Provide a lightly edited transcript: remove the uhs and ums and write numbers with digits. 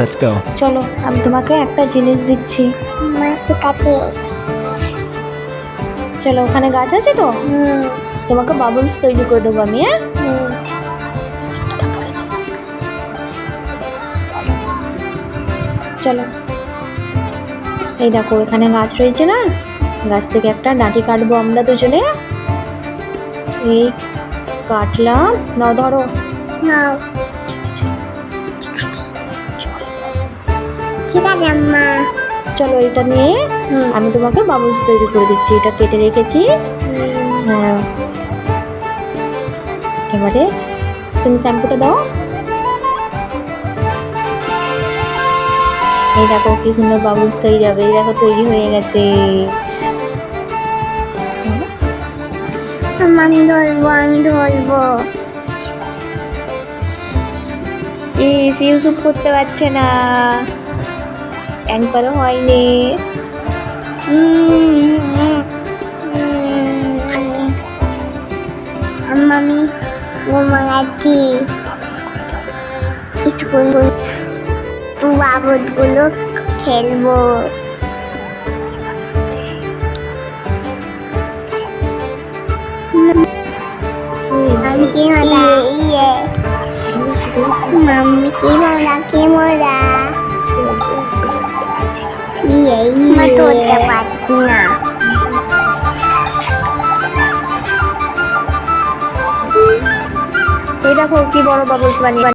Let's go. চলো আমি তোমাকে একটা জিনিস দিচ্ছি। ঠিক আছে। চলো ওখানে গাছ আছে তো, তোমাকে বাবলস তৈরি করে দেবো আমি। হ্যাঁ চলো, এই দেখো এখানে গাছ রয়েছে না, গাছ থেকে একটা ডাঁটি কাটবো আমরা দুজনে। এই কাটলাম, নাও ধরো। নাও। ঠিক আছে আম্মা। চলো এটা নিয়ে আমি তোমাকে বাবলস তৈরি করে দিচ্ছি। এটা কেটে রেখেছি। হ্যাঁ এবারে তুমি শ্যাম্পুটা দাও। এই দেখো কি সুন্দর বাবলস তৈরি হবে। এই দেখো তৈরি হয়ে গেছে। আম্মা আমি ধরবো। ইউটিউব করতে পারছে না, অ্যাঙ্কারও হয়নি। আম্মা আমি ঘুমাচ্ছি। স্কুল বাবদগুলো খেলবো। আমি কি মজা, মাম্মি কি মজা, কি মজা। ধরতে পারছি না। এই দেখো কি বড় বাবলস বানিয়ে